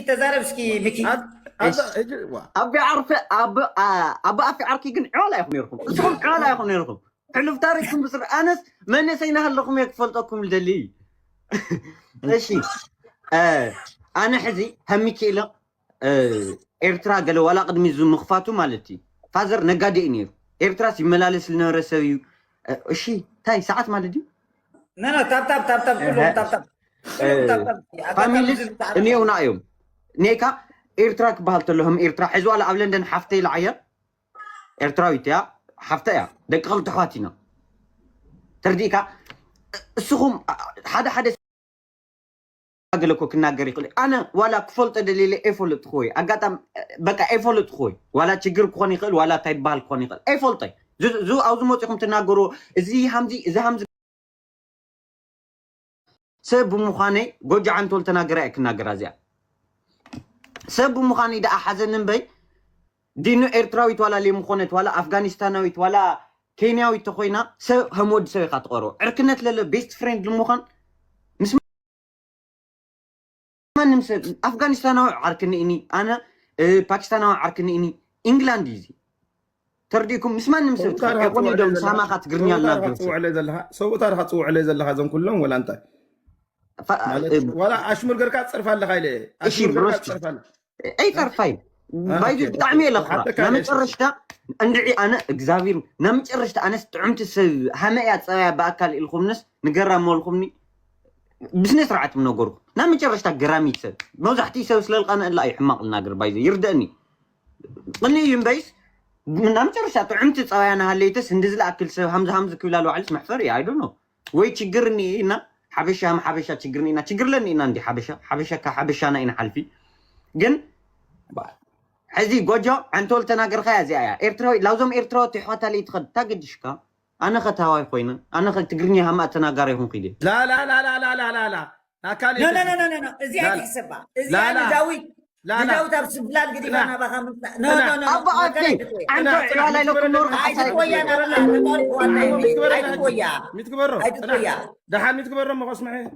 تزاربسكي ميكي ابي عارفه ابا في عركي كن علا يكون يركم اسكم علا يكون يركم حلف تاريخكم بصر انس من سينا لكم يكفلطكم الدليل ماشي انا حزي همي كيلا ኤርትራ ገለ ዋላ ቅድሚ ዝምኽፋቱ ማለቲ ፋዘር ነጋዴ ነይሩ ኤርትራ ሲመላለስ ዝነበረ ሰብ እዩ እሺ ታይ ሰዓት ማለት እዩ ና ታብ ኩሎም ታብ ፋሚሊስ እኔውና እዮም ኔካ ኤርትራ ክበሃል ተለሁም ኤርትራ ሕዚ ዋላ ኣብ ለንደን ሓፍተይ ለዓየ ኤርትራዊት እያ ሓፍተ እያ ደቂ ክልተ ኣሕዋት ኢና ተርዲእካ እስኹም ሓደ أقولك كنا قريق أنا ولا كفلت دليل إفلت خوي أقطع بقى إفلت خوي ولا تجر كوني قل ولا تيبال كوني قل إفلتي زو أوزموت يكون تناقرو زي همزي سب مخاني جوج عن طول تناقرأ كنا قرازيا سب مخاني ده أحزن نبي دينو إرتراويت ولا لي مخونت ولا أفغانستانويت ولا كينياويت تخوينا سب همود سوي خاطقرو عركنت لله بيست فريند المخان من نمسك أفغانستاناوي عاركني إني أنا باكستاناوي عاركني إني إنجلانديزي ترديكم مسمان نمسك يقول يدوم سامخات قرنيا الله سو عليه زلها سو تارخ سو عليه زلها زم كلهم ولا أنت ولا أشمر قرقات صرف الله خيله أشمر قرقات صرف الله أي طرفين بايجي بتعمي الأخرى نمت رشتا أندعي أنا إكزافير نمت رشتا أنا استعمت هميات بأكل الخمنس نقرأ مول خمني بزنس رعت من نقول نعم جرشت جرامي سد موزحتي سوي سلال قنا لا يحمق الناقر بايزي يردني قلني ينبيس نعم جرشت عمت صايانا هالليتس هندزل أكل سو همزة كلالو على محفري I don't know وي تجرني هنا حبشة تجرني هنا تجرلني هنا عندي حبشة كحبشة أنا هنا حلفي جن حزي جوجا عن طول تناقر خيازي إيرتراوي لازم إيرتراوي تحوت لي تخد تاجدشكا أنا خدت هواي خوينا أنا خدت تقرني هم أتناقري هم قيدي لا أكالي لا زي هيك سبا زي أنا داوي داوي تابس بلاد قديم أنا بخام لا أبا أكيد أنت على لو كنور هاي كويا أنا كويا متكبروا دحال متكبروا ما اسمعي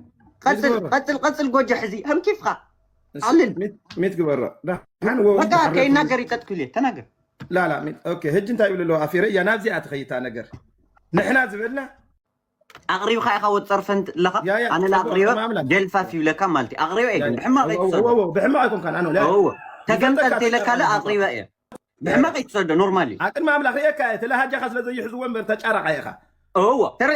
قتل جوجا حزي هم كيف خا علل متكبروا دحال بقى كي ناقري تتكلي تناقر لا أوكي هج أنت يقول له أفيري يا نابزي أتخيتها نقر نحنا زبلنا أغريو خاي خاوت صرفنت لك أنا لا أغريو دلفا في لك مالتي أغريو إيه بحما غيتصدر بحما يكون كان أنا لا هو تقنت لك لا أغريو إيه بحما غيتصدر نورمالي أكن ما أملك ريكا تلا هجا خاص لزي يحزوان برتجارة خايخا هو ترى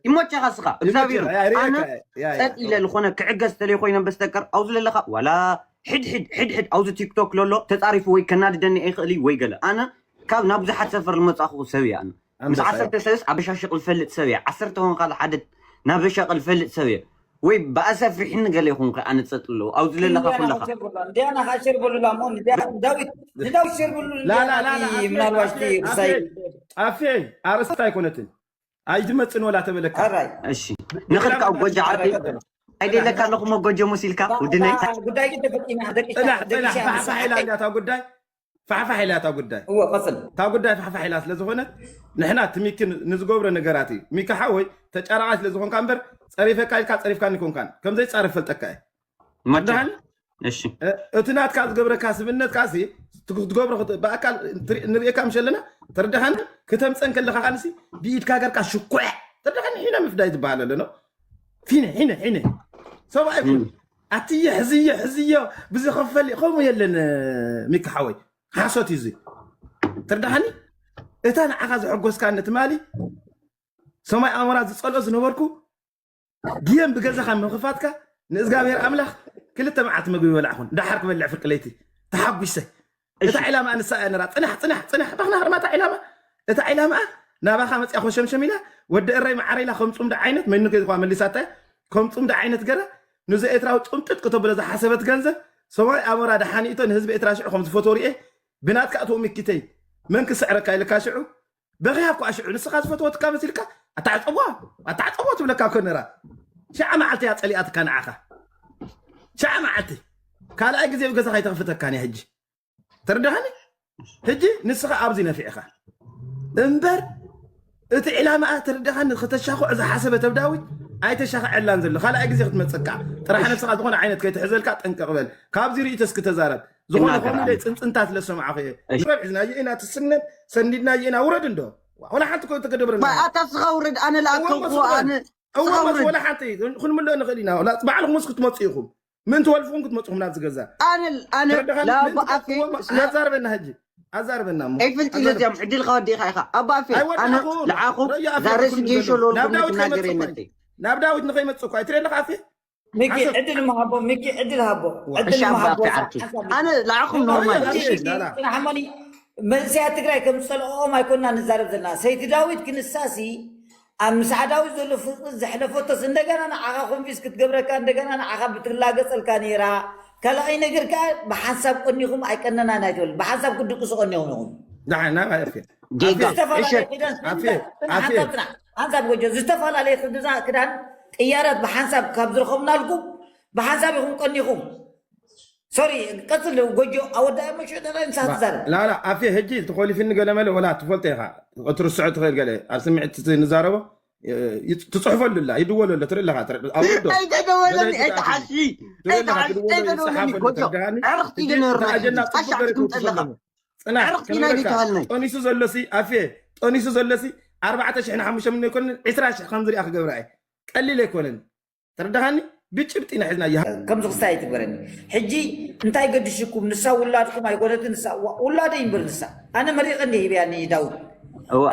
يموت شخصها زابير أنا سأل إلى الخونة كعجز تلي خوينا بستكر أوزل لك ولا حد أوز تيك توك لولو تتعرف وي كنادي دني أي خلي وي قال أنا كاب نبذ حد سفر المتأخو سوي أنا مس 10 سلس عبش شغل فلت سوي 10 هون قال حدد نبش شغل فلت سوي وي بأسف في حين قال يخون أنا تصلوا أو زل لك كلها دي أنا خاشر بقول له مون داوي شير بقول لا من الواشتي أفي أرستا يكونتن أيدمت ولا تملك أشي نخلك أو جوجا عادي أيدي لك لكم جوجا مسيلكا ودني قداي تفكينا هذاك فحيلا تا قداي فحيلا تا قداي هو فصل تا قداي فحيلا لزهونه نحنا تميكن نزغبر نغراتي ميكا حوي تجارات لزهون كامبر صريفه كايلكا صريفكا نكون كان كم زي صرف فلتكاي مدهن እሺ እትናት ካዝ ገብረ ካስብነት ካሲ ትገብረ በአካል ንሪካ ምሸለና ተርዳሃን ከተምፀን ከለካ ካንሲ ቢኢድካ ገርካ ሽኩዕ ተርዳሃን ሂና ምፍዳይ ትባሃለለ ነው ሂነ ሰባ ይኩን አትየ ሕዝየ ብዝኸፈል ቆሙ የለን ሚክሓወይ ሓሶት ይዚ ተርዳሃኒ እታ ንዓኻ ዝሕጎስካ ነትማሊ ሰማይ ኣሞራ ዝጸልኦ ዝነበርኩ ግየም ብገዛኻ ምኽፋትካ ንእግዚአብሔር ኣምላኽ كلتا معت مقوي ولا عخون دحرك بلع في قليتي تحبسي اتا علامه انا ساعه نرا طنح بخنا هرمات علامه اتا علامه نابا خمس اخو شمشميلا ود الري معريلا خمصم د عينت من كيد خوا مليساته خمصم د عينت غره نزي اتراو طمطت كتب لز حسبت غنزه سماي امرا دحانيتن حزب اتراش خمس فوتوري بنات كاتو مكتي من كسعرك الى كاشعو بغيابكو اشعو نسخاز فوتوت كامسلكا اتعطبوا تبلكا كنرا شعا معلتي اصليات كان عخا شعا معتي كان اي غزي بغزا خاي تخفتك كان يحجي تردهني هجي نسخه ابزي نفيخه انبر اتي علامه تردهني ختشاخو اذا حسبت بداوي ኣይተሻኽዐላን ዘሎ ካልኣይ ግዜ ክትመፀካ ጥራሕ ነፍስኻ ዝኾነ ዓይነት ከይትሕዘልካ ጠንቀቕ በል ካብዚ ርእቶ እስኪ ተዛረብ ዝኾነ ከምኡ ፅንፅንታት ለሰማዕኹ እየ ረብሒና የኢና ትስነን ሰኒድና የኢና ውረድ እንዶ ወላ ሓንቲ ኮ ተገደብረና ኣታስኻ ውረድ ኣነ ለኣከልኩ ኣነ ወላ ሓንቲ ክንምልኦ ንኽእል ኢና ባዕልኩም ምስ ክትመፁ ኢኹም ምን ትወልፍኩም ክትመፁኹም ናብ ዝገዛ ኣነ ለኣቦኣፌ ኣዛርበና ሕጂ ኣዛርበና እሞ ኣይፈልጥ ለዚኦም ዕድልካ ወዲእኻ ኢኻ ኣቦኣፌ ኣነ ለዓኹም ዛሬስ ጌሾ ለወልኩም ንትናገር የመጠ ናብ ዳዊት ንኸይመፅእ እኳ ኣይትሪአ ኣለካ ኣፌ ميكي عدل مهبو ميكي عدل هبو عدل مهبو انا لعقم نورمال انا حماني من ساعه تقراي كم صل او ما يكوننا نزارب زلنا سيد داوود كنساسي ام سعداوي زلو زحلفوت እንደገና አኻኹም ፊስ ክትገብረካ እንደገና አኻ ብትላገጽ الكانيራ ከላ አይ ነገር ካ በሐሳብ ቆኒኹም አይቀነና ናይተል በሐሳብ ቅዱስ ቆኒኹም ዳና ማለፊ ጌጋ አፌ አንሳብ ወጀ ዝተፋላለየ ክዳን ቅያራት በሐሳብ ካብ ዝረኸብና ልኩም በሐሳብ ይኹም ቆኒኹም ሶሪ ቀጽል ጎጆ አወዳ መሽ ደራ እንሳት ዘር ላ ላ አፊ ህጂ ትኾሊፍኒ ገለመለ ወላ ትፈልጥ ኢኻ እትርስዑ ትኽእል ገለ አልስምዕት ንዛረቦ ትጽሕፈሉላ ይድወለለ ትርእለኻ አውዶ ኣይተደወለኒ ኣይተሓሲ ኣይተደወለኒ ጎጆ ዕርኽቲ ገነርና ኣሻዕትኩም ጠለኻ ፅናሕ ጠኒሱ ዘሎሲ አፊ ጠኒሱ ዘሎሲ 4,500 ይኮን 20,000 ከም ዝሪኣ ክገብራ እየ ቀሊል ኣይኮነን ተረዳኻኒ ብጭብጢና ሒዝና እያ ከም ዝኽስታይ ትግበረኒ ሕጂ እንታይ ገድሽኩም ንሳ ውላድኩም ኣይኮነት ንሳ ውላደ ይንብር ንሳ ኣነ መሪቐኒ ሂብያኒ ዳውድ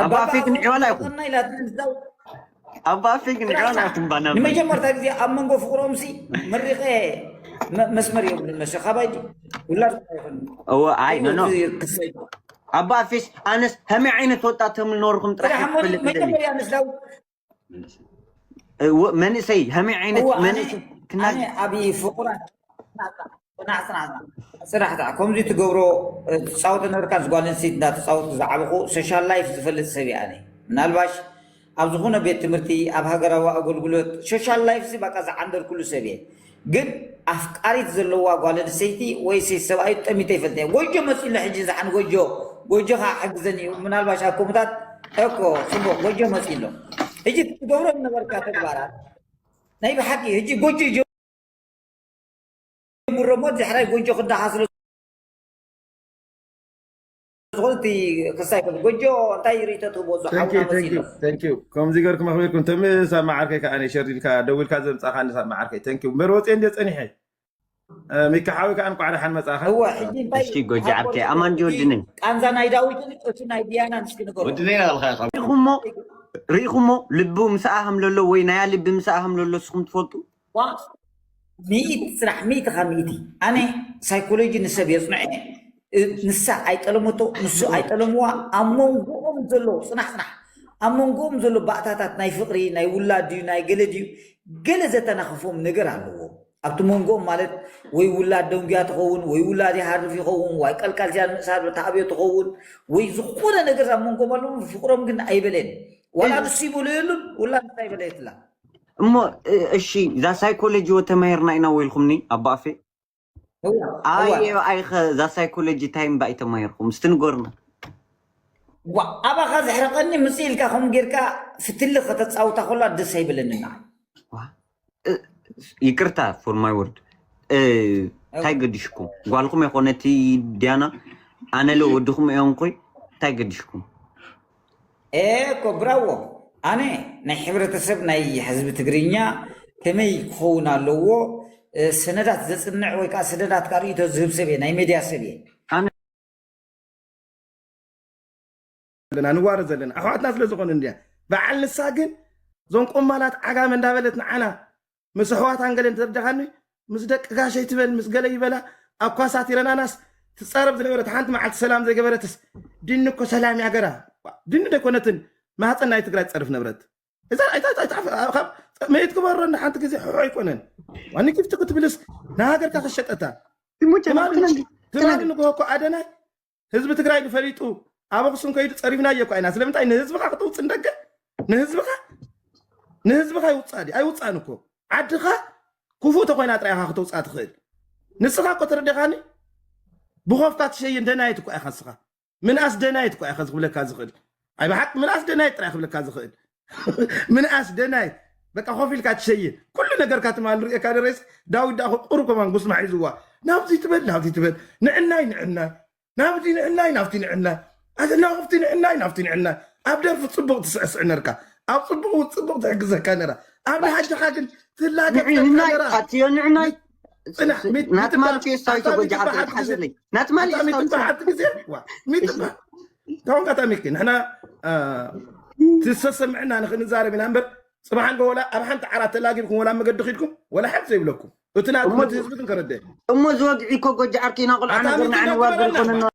ኣባፊክ ንዕዋላ ይኹም ኣባፊክ ንዕዋላ ይኹም ባና ንመጀመርታ ግዜ ኣብ መንጎ ፍቅሮምሲ መሪቐ መስመር የብሉን መሸኻባይዲ ውላድ ኣይኮን ኣይ ኖ ኣባፊስ ኣነስ ከመይ ዓይነት ወጣቶም ዝነበርኩም ጥራሕ ትፈልጥ መጀመርያ ንስ ዳውድ መንእሰይ ከመይ ዓይነት መንእሰይ ኣነ ኣብይ ፍቁራት ስራሕታ ከምዚ ትገብሮ ትፃወተ ነበርካ ዝጓል ኣንስተይቲ እንዳተፃወቱ ዝዓበኹ ሶሻል ላይፍ ዝፈልጥ ሰብ እያ ኣነ ምናልባሽ ኣብ ዝኾነ ቤት ትምህርቲ ኣብ ሃገራዊ ኣገልግሎት ሶሻል ላይፍ በቃ ዝዓንደር ኩሉ ሰብ እየ ግን ኣፍቃሪት ዘለዋ ጓል ኣንስተይቲ ወይ ሰብኣይ ጠሚተ ይፈልጥ እየ ጎጆ መፂሎ ሕጂ ዝሓን ጎጆኻ ሓግዘኒ እዩ ምናልባሽ ኣብ ከምታት እኮ ፅቡቅ ጎጆ መፂሎ ሕጂ ትገብሮ ነበርካ ተግባራት ናይ ብሓቂ ሕጂ ጎጆ ጀምሮሞት ዝሕራይ ጎጆ ክዳሓስሎ ዝኾንቲ ክሳይ ጎጆ እንታይ ርእቶ ትህቦ ቴንኪዩ ከምዚ ገርኩም ኣኽቢርኩም ተምሳብ ማዓርከይ ከዓ ኣነ ሸሪልካ ደዊልካ ዘምፃእካ ንሳብ ማዓርከይ ቴንኪዩ እምበር ወፅየ እንደ ፀኒሐ ሚካሓዊ ከዓ እንቋዕ ደሓን መፅእኻ እስኪ ጎጆ ዓብከ ኣማን ጅወድነኝ ቃንዛ ናይ ዳዊትን እቲ ናይ ዲያና ንስኪ ንገሩ ርኢኹሞ ልቡ ምስኣ ከምለሎ ወይ ናያ ልቢ ምስኣ ከምለሎ ንስኹም ትፈልጡ ሚኢት ስራሕ ሚኢትኻ ሚኢቲ ኣነ ሳይኮሎጂ ንሰብ የፅንዐ ንሳ ኣይጠለመቶ ንሱ ኣይጠለምዋ ኣብ መንጎኦም ዘሎ ፅናሕ ኣብ መንጎኦም ዘሎ ባእታታት ናይ ፍቅሪ ናይ ውላድ ድዩ ናይ ገለ ድዩ ገለ ዘተናኽፎም ነገር ኣለዎ ኣብቲ መንጎኦም ማለት ወይ ውላድ ደንጉያ ትኸውን ወይ ውላድ ይሃርፍ ይኸውን ወይ ቀልቃልዚያ ምእሳር ተዓብዮ ትኸውን ወይ ዝኾነ ነገር ኣብ መንጎኦም ኣለዎ ፍቅሮም ግን ኣይበለን ወላ ንሱ ይብሉ የሉን ውላድ ንሳ ይበለ የትላ እሞ እሺ እዛ ሳይኮሎጂ ወተማሂርና ኢና ወይልኩምኒ ኣባኣፌ ኣይኸ እዛ ሳይኮሎጂ እንታይ እምባ ኣይተማሂርኩም እስቲ ንገሩና ኣባኻ ዝሕረቐኒ ምስ ኢልካ ከምኡ ጌርካ ፍትሊ ከተፃውታ ከሎ ደስ ኣይብለንና ይቅርታ ፎር ማይ ወርድ እንታይ ገዲሽኩም ጓልኩም ይኮነቲ ዲያና ኣነ ለ ወድኩም እዮም ኮይ እንታይ ገዲሽኩም እኮ ብራዎ ኣነ ናይ ሕብረተሰብ ናይ ህዝቢ ትግርኛ ከመይ ክኸውን ኣለዎ ሰነዳት ዘፅንዕ ወይ ከዓ ሰነዳት ካርእቶ ዝህብ ሰብ እየ ናይ ሜድያ ሰብ እየ ንዋረድ ዘለና ኣሕዋትና ስለ ዝኾኑ እንድያ በዓል ንሳ ግን እዞም ቆማላት ዓጋመ እንዳበለት ንዓና ምስ ኣሕዋታን ገለን ተረዳኻኒ ምስ ደቂ ጋሸይ ትበል ምስ ገለ ይበላ ኣብ ኳሳት ይረናናስ ትፀረብ ዝነበረት ሓንቲ መዓልቲ ሰላም ዘይገበረትስ ድኒ እኮ ሰላም እያ ገራ ድኒ ደኮነትን ማህፀን ናይ ትግራይ ትፀርፍ ነበረት እዛ መይት ክበረና ሓንቲ ግዜ ሕሖ ኣይኮነን ዋኒ ክፍቲ ክትብልስ ንሃገርካ ክሸጠታ ትማሊ ንግሆ ኣደናይ ህዝቢ ትግራይ ዝፈሊጡ ኣብ ኣክሱም ከይዱ ፀሪብናዮ እኳ ኢና ስለምንታይ ንህዝብካ ክትውፅእ ንደገ ንህዝብካ ይውፃእ ኣይውፃእን እኮ ዓድኻ ክፉእ ተኮይና ጥራይካ ክትውፃእ ትኽእል ንስኻ እኮ ተረዲኻኒ ብኾፍካ ትሸይን ደናይት እኳ ኢኻ ንስኻ ምንኣስ ደናይት እኳ ኢኻ ዝክብለካ ዝኽእል ኣይ ብሓቂ ምንኣስ ደናይት ጥራይ ክብለካ ዝኽእል ምንኣስ ደናይት በቃ ሆፊልካ ትሸይን ኩሉ ነገር ካትማል ርኢካ ድረስ ዳዊት ዳኹ ቁሩ ከማን ጉስ ማሒዝዋ ናብዚ ትበል ንዕናይ ናብዚ ንዕናይ ናብቲ ንዕናይ ናብቲ ንዕናይ ናብቲ ንዕናይ ኣብ ደርፊ ፅቡቅ ትስዕስዕ ነርካ ኣብ ፅቡቅ ትሕግዘካ ነራ ኣብ ንሓጅኻ ግን ትላገፅ ነራ ኣትዮ ንዕናይ ናትማልክ የስታዊቶ ጎጃዓት ትሓስለይ ናትማልክ ሚጥባሓት ግዜ ታውን ካታሚክ ንሕና ትሰሰምዕና ንክንዛረብ ኢና እምበር صباحا ولا أرحمت على تلاقيكم ولا مقد خيدكم ولا حد زي لكم وتنادوا تهزبتن كردين أمو زوجي كوكو جعركي نقول أنا قلنا عن واد